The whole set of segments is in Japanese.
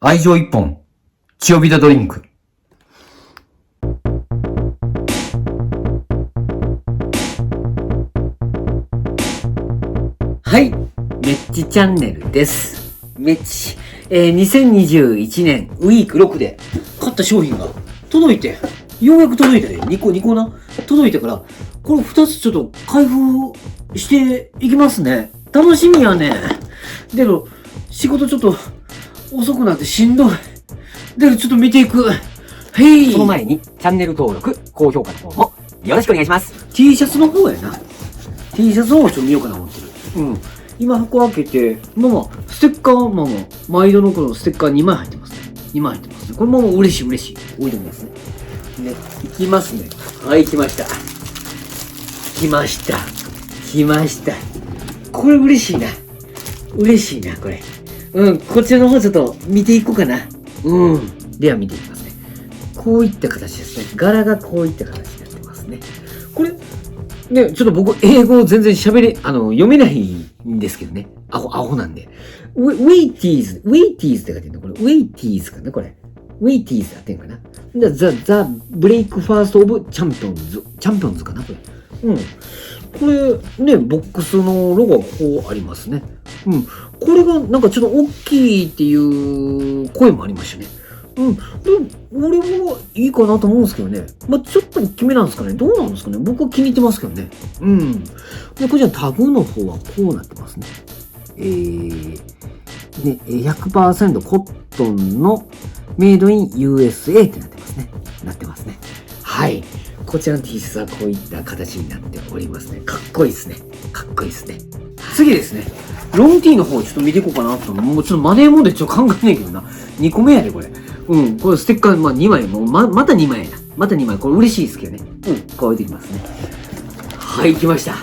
愛情一本、千代ビタドリンク。はい、メッチチャンネルです。メッチ、2021年ウィーク6で買った商品が届いて、ようやく届いたで、2個な、届いたから、これ2つちょっと開封していきますね。楽しみやね。でも、仕事ちょっと遅くなってしんどい。で、ちょっと見ていく。へい。その前に、チャンネル登録、高評価の方もよろしくお願いします。T シャツの方やな。T シャツの方をちょっと見ようかな思ってる。うん。今箱開けて、ステッカー、毎度のこのステッカー2枚入ってますね。2枚入ってますね。これ嬉しい。置いておきますね。ね、いきますね。はい、来ました。これ嬉しいな。これ。うん、こちらの方ちょっと見ていこうかな。うん。では見ていきますね。こういった形ですね。柄がこういった形になってますね。これ、ね、ちょっと僕、英語全然読めないんですけどね。アホなんで。ウェイティーズって書いてるのこれ、ウェイティーズかなこれ。ウェイティーズやってんかなザ・ブレイクファースト・オブ・チャンピオンズかなこれ。うん。これ、ね、ボックスのロゴがこうありますね。うん。これがなんかちょっと大きいっていう声もありましたね。うん。でも、俺もいいかなと思うんですけどね。ちょっと大きめなんですかね。どうなんですかね。僕は気に入ってますけどね。うん。で、こちらタグの方はこうなってますね。100% コットンのメイドイン USA ってなってますね。はい。こちらの T シャツはこういった形になっておりますね。かっこいいですね。次ですね。ロン T の方ちょっと見ていこうかなと。もうちょっとマネーモンでちょっと考えないけどな。2個目やで、これ。うん。これステッカー、2枚。また2枚やな。また2枚。これ嬉しいですけどね。うん。こう置いてきますね。はい、来ました。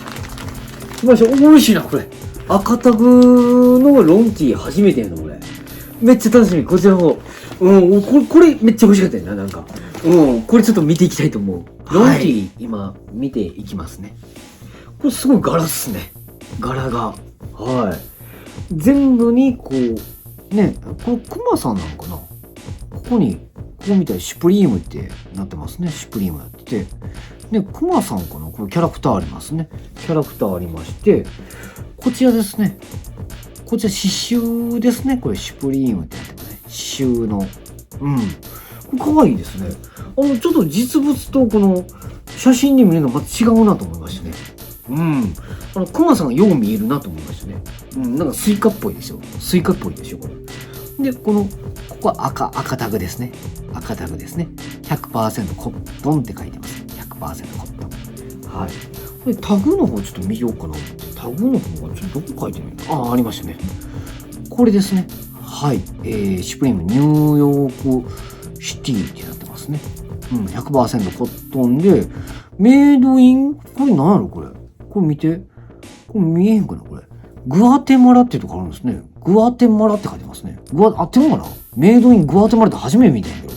嬉しいな、これ。赤タグのロン T 初めてやな、これ。めっちゃ楽しみ。こちらの方。うん。これめっちゃ欲しかったよな、なんか。うん。これちょっと見ていきたいと思う。ロン T、今、見ていきますね。これすごい柄っすね。柄が。はい。全部にこう、ね、これクマさんなのかなここみたいにシュプリームってなってますね。シュプリームやってて。で、クマさんかなこれキャラクターありますね。キャラクターありまして、こちらですね。こちら刺繍ですね。これシュプリームってやってますね。刺繍の。うん。これ可愛いですね。ちょっと実物とこの写真に見るのが違うなと思いましたね。うん。クマさんがよう見えるなと思いましたね。うん。なんかスイカっぽいでしょ。これ。で、ここは赤タグですね。100% コットンって書いてます。100% コットン。はい。で、タグの方ちょっと見ようかな。タグの方がちょっとどこ書いてるのありましたね。これですね。はい。シュプリームニューヨークシティってなってますね。うん。100% コットンで、メイドイン、これ何やろこれ。これ見て。これ見えへんかなこれ。グアテマラっていうとこあるんですね。グアテマラって書いてますね。合ってるのかなメイドイングアテマラって初めて見たんやけど。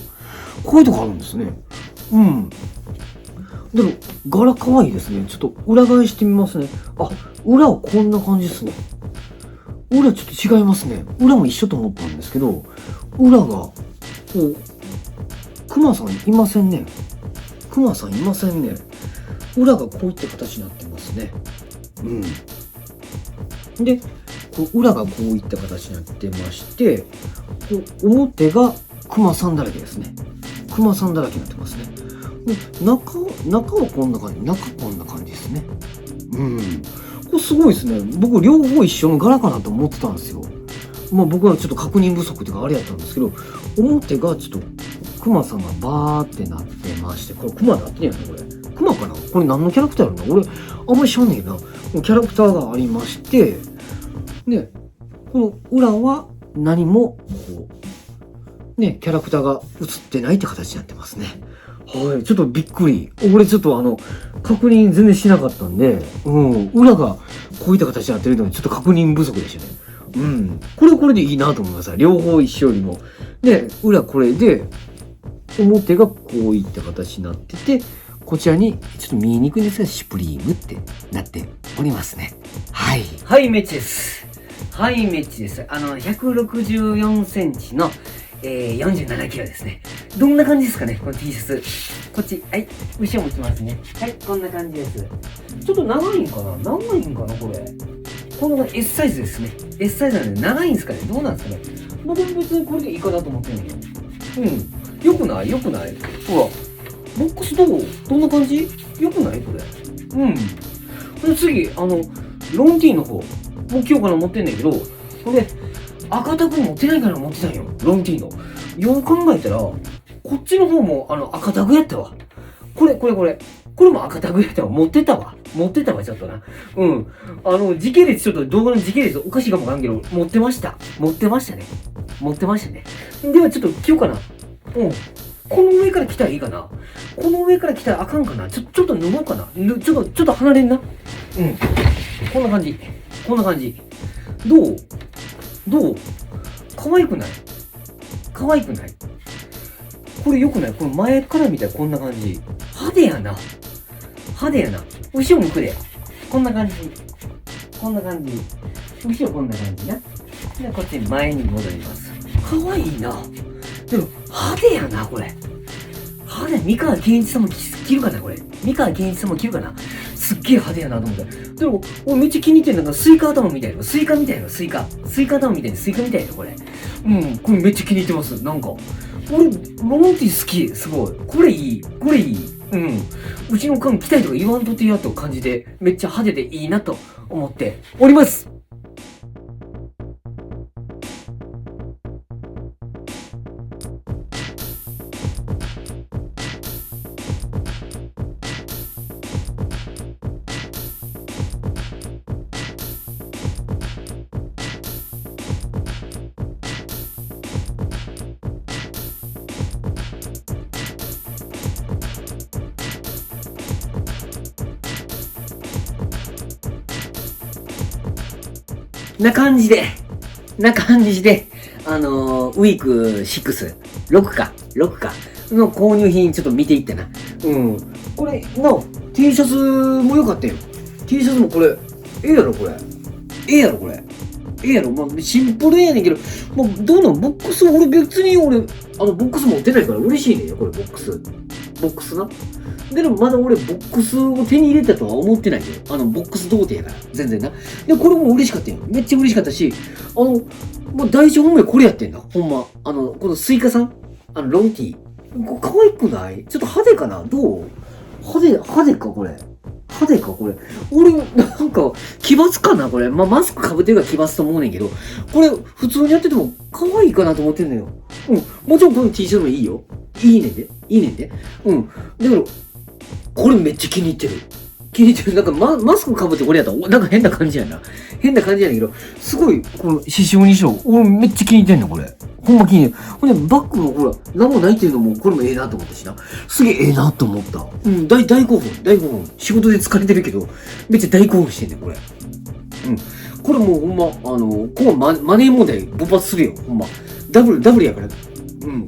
こういうとこあるんですね。うん。でも、柄可愛いですね。ちょっと裏返してみますね。裏はこんな感じですね。裏ちょっと違いますね。裏も一緒と思ったんですけど、裏が、こう、クマさんいませんね。裏がこういった形になってますね。うん。で、裏がこういった形になってまして、表がクマさんだらけですね。クマさんだらけになってますね。で中はこんな感じですね。うん。これすごいですね。僕両方一緒の柄かなと思ってたんですよ。僕はちょっと確認不足というかあれやったんですけど、表がちょっとクマさんがバーってなってまして、これクマだってんやな、これ。クマかなこれ何のキャラクターやるの俺、あんまり知らんねえな。キャラクターがありまして、で、この裏は何も、こう、ね、キャラクターが映ってないって形になってますね。はい、ちょっとびっくり。俺ちょっと確認全然しなかったんで、裏がこういった形になってるのにちょっと確認不足でしたね。うん。これでいいなと思います。両方一緒よりも。で、裏これで、表がこういった形になってて、こちらにちょっと見えにくいんですが、シュプリームってなっておりますね。はい。はい、メッチです。164センチの、47キロですね。どんな感じですかね、この T シャツ。こっち、はい、後ろ向きますね。はい、こんな感じです。ちょっと長いんかなこれ。この S サイズですね。S サイズなんで長いんですかね、どうなんですかね。僕別にこれでいいかなと思ってんねんけど。よくないほら。ボックスどんな感じよくないこれ。で次、ロンティーの方。もう今日から持ってんねんけど、これ、赤タグ持ってないから持ってたんよ。ロンティーの。よう考えたら、こっちの方も、赤タグやったわ。これも赤タグやったわ。持ってたわ、ちょっとな。時系列、ちょっと動画の時系列おかしいかもわからんけど、持ってましたね。ではちょっと着ようかな。この上から来たらいいかな。この上から来たらあかんかな。ちょっと脱ごうかな。ちょっと離れんな。こんな感じ。どう可愛くないこれ良くないこれ前から見たらこんな感じ。派手やな。後ろ向くで。こんな感じ。後ろこんな感じな。で、こっちに前に戻ります。可愛いな。でも、派手やな、これ。三河健一さんも着るかな、これ。すっげえ派手やなと思った。でも、俺めっちゃ気に入ってんのが、スイカ頭みたいな。スイカ頭みたいな、これ。これめっちゃ気に入ってます。なんか。俺、ロンティ好き。すごい。これいい。うちの缶着たいとか言わんとってやっと感じで、めっちゃ派手でいいなと思っております。な感じで、ウィーク6、6か、の購入品ちょっと見ていってな。これ、T シャツも良かったよ。T シャツもこれ、ええやろ、これ。まあ、シンプルやねんけど、もう、どうなんボックス、俺別にボックス持ってないから嬉しいねんよ、これ、ボックスな。でもまだ俺ボックスを手に入れたとは思ってないよ。ボックス童貞やから。全然な。で、これも嬉しかったよ。めっちゃ嬉しかったし、もう第一本命これやってんだ。ほんま。このスイカさんロンティー。これ可愛くない？ちょっと派手かな？どう？派手かこれ。俺、なんか、奇抜かなこれ。まあ、マスク被ってるから奇抜と思うねんけど、これ、普通にやってても可愛いかなと思ってんのよ。もちろんこの T シャツもいいよ。いいねんで。だから、これめっちゃ気に入ってる。なんかマスク被ってこれやったら、なんか変な感じやねんけど、すごい、この刺繍にしろ、俺めっちゃ気に入ってんの、これ。ほんま気に入ってる。ほんで、バッグもほら、なんもないっていうのも、これもええなと思ったしな。すげえええなと思った。大興奮。仕事で疲れてるけど、めっちゃ大興奮してんねん、これ。これもうほんま、こうマネー問題勃発するよ、ほんま。ダブルやから。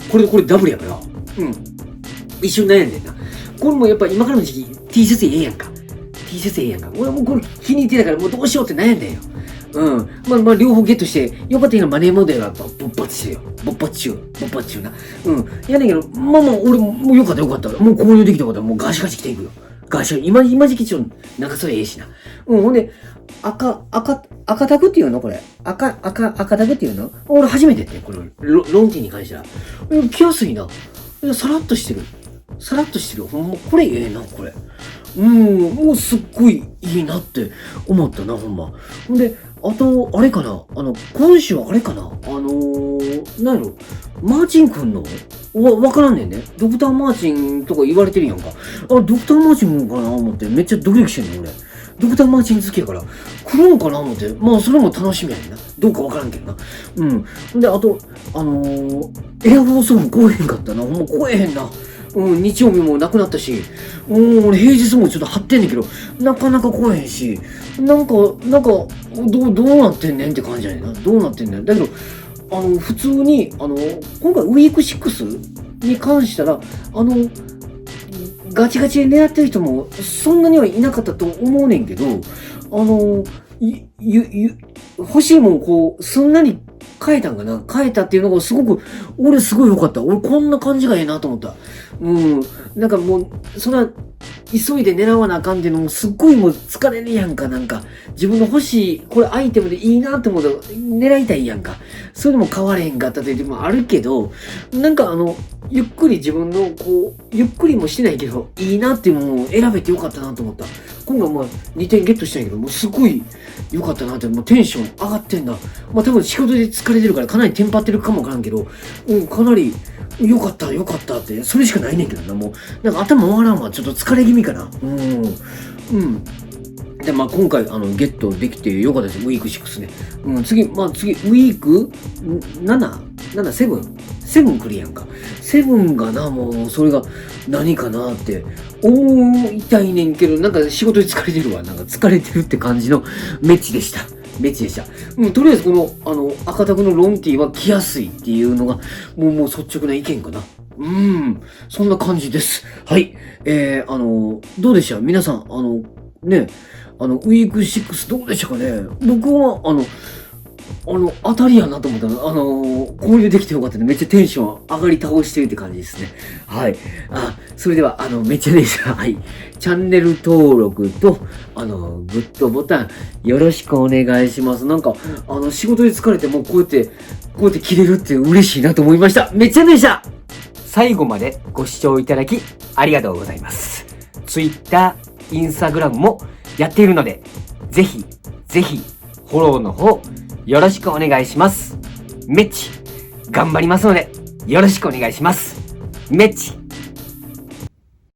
これダブルやから。一緒に悩んでんな。これもやっぱ今からの時期 T シャツええやんか。俺はもうこれ気に入ってたからもうどうしようって悩んでんよ。まあ両方ゲットして、よかったらマネーモデルが勃発してよ。勃発中な。やねんけど、まあ俺もうよかった。もう購入できたことはもうガシガシ着ていくよ。今時期ちょっとなんかそれええしな。ほんで、赤タグっていうのこれ。赤タグっていうの俺初めてやって、これ、ロンティに関しては。着やすいな。さらっとしてる。ほんま、これええな、これ。もうすっごいいいなって思ったな、ほんま。ほんで、あと、あれかな、今週はあれかな、なんやろ、マーチンくんのわからんねんね。ドクターマーチンとか言われてるやんか。ドクターマーチンかな思ってめっちゃドキドキしてんねん、俺。ドクターマーチン好きやから、来るんかな思って。まあ、それも楽しみやねんな。どうかわからんけどな。で、あと、エアフォースオフ来えへんかったな。ほんま来えへんな。日曜日もなくなったし、俺平日もちょっと張ってんねんけど、なかなか来えへんし、なんか、どうなってんねんって感じやねんな。だけど、普通に、今回ウィーク6に関したら、ガチガチで狙ってる人もそんなにはいなかったと思うねんけど、欲しいもんこう、すんなり変えたんかな、変えたっていうのがすごく、俺すごい良かった。俺こんな感じがええなと思った。なんかもう、そんな、急いで狙わなあかんっていうのもすっごいもう疲れるやんか、なんか。自分の欲しい、これアイテムでいいなって思うと狙いたいやんか。それでも買われへんかったというのもあるけど、なんかゆっくり自分の、ゆっくりもしてないけど、いいなっていうものを選べてよかったなと思った。今回2点ゲットしたんやけど、もうすごい良かったなって、もうテンション上がってんだ。多分仕事で疲れてるからかなりテンパってるかもわからんけど、かなり、よかったって、それしかないねんけどな、もう。なんか頭回らんわ、ちょっと疲れ気味かな。で、今回、ゲットできてよかったです。ウィーク6ね。次、ウィーク 7 来るやんか。7がな、もう、それが何かなって思いたいねんけど、なんか仕事で疲れてるわ。なんか疲れてるって感じのメッチでした。とりあえずこの、赤タグのロンティーは着やすいっていうのが、もう率直な意見かな。そんな感じです。はい。どうでした皆さん、ウィーク6どうでしたかね僕は、当たりやなと思ったの。交流できてよかったね。めっちゃテンション上がり倒してるって感じですね。はい。それでは、めっちゃでした。はい。チャンネル登録と、グッドボタン、よろしくお願いします。なんか、仕事で疲れてもこうやって切れるって嬉しいなと思いました。めっちゃでした。最後までご視聴いただきありがとうございます。Twitter、Instagram もやっているので、ぜひ、フォローの方、よろしくお願いします。メッチ、頑張りますので、よろしくお願いします。メッチ。